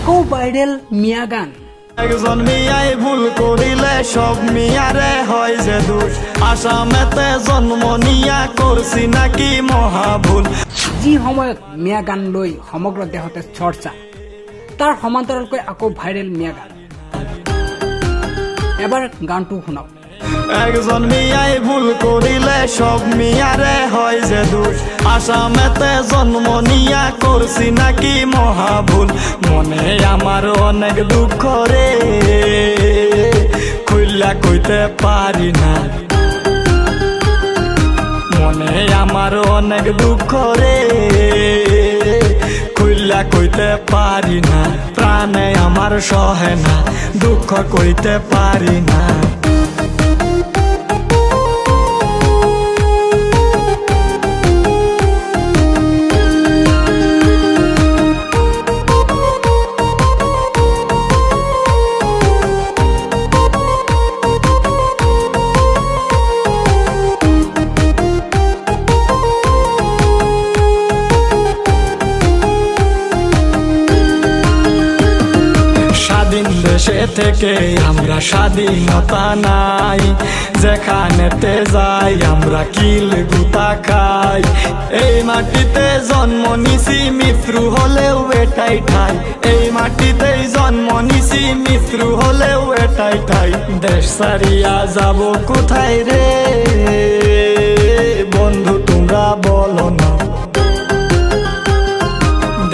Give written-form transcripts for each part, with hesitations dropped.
আকো ভাইরাল মিয়া গান। একজন মিয়াই ভুল করিলে সব মিয়ারে হয় যে দোষ, আসামেতে জন্ম নিয়া করছি নাকি মহাভুল। যি সময়ত মিয়া গান লৈ সমগ্ৰ দেশতে চৰ্চা, তাৰ সমান্তৰালকৈ আকৌ ভাইৰেল মিয়া গান। এবাৰ গানটো শুনক। একজন মিয়াই ভুল করিলে সব মিয়ারে হয় যে দোষ, আসামেতে জন্ম নিয়া করছি নাকি মহাভুল। মনে আমার অনেক দুঃখ রে, খুইলা কইতে পারি না। মনে আমার অনেক দুঃখ রে, খুইলা কইতে পারি না। প্রাণে আমার সহে না, দুঃখ কইতে পারি না। দেশে থেকে আমরা স্বাধীনতা নাই, যেখানেতে যাই আমরা কিল গুতা খাই। এই মাটিতে জন্ম নিছি, মৃত্যু হলেও এটাই ঠাই। এই মাটিতেই জন্ম নিছি, মৃত্যু হলেও এটাই ঠাই। দেশ ছাড়িয়া যাব কোথায় রে বন্ধু তোমরা বলো না।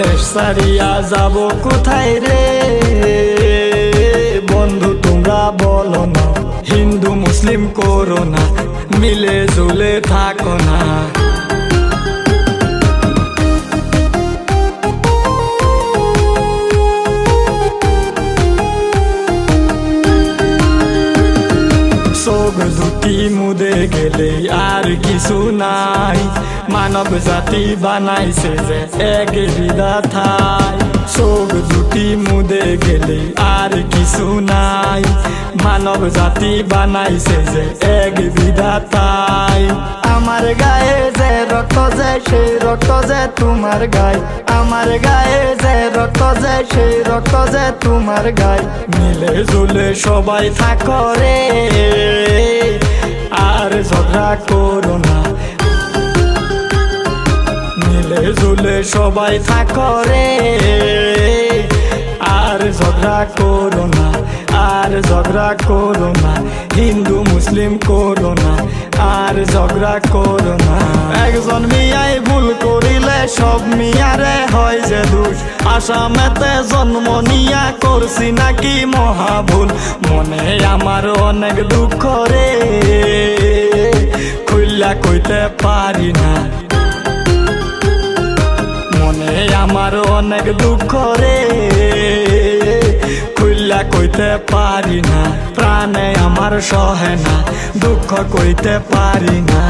দেশ ছাড়িয়া যাব কোথায় রে বন্ধু তোমরা বলো না। হিন্দু মুসলিম করো না, মিলে জুলে থাকো না। চোখ দুটি মুদে গেলে আর কিছু নাই, মানব জাতি বানাইছে যে এক বিধাতাই। চোখ দুটি মুদে গেলে আর কিছু নাই, মানব জাতি বানাইছে যে এক বিধাতাই। আমার গায়ে যে রক্ত যায় সেই রক্ত যে তোমার গায়ে, আমার গায়ে যে রক্ত যায় সেই রক্ত যে তোমার গায়ে। মিলে জুলে সবাই থাকো রে, আর ঝগড়া করো না। মিলে জুলে সবাই থাকো রে, আর ঝগড়া করো না, আর ঝগড়া করো না। হিন্দু মুসলিম করো না, আর ঝগড়া করো না। একজন মিয়াই ভুল করিলে সব মিয়ারে হয় যে দোষ, আসামেতে জন্ম নিয়া করছি নাকি মহাভুল। মনে আমার অনেক দুঃখ রে, খুইলা কইতে পারি না। মনে আমার অনেক দুঃখ রে, খুইলা কইতে পারি না। প্রাণে আমার সহে না, দুঃখ কইতে পারি না।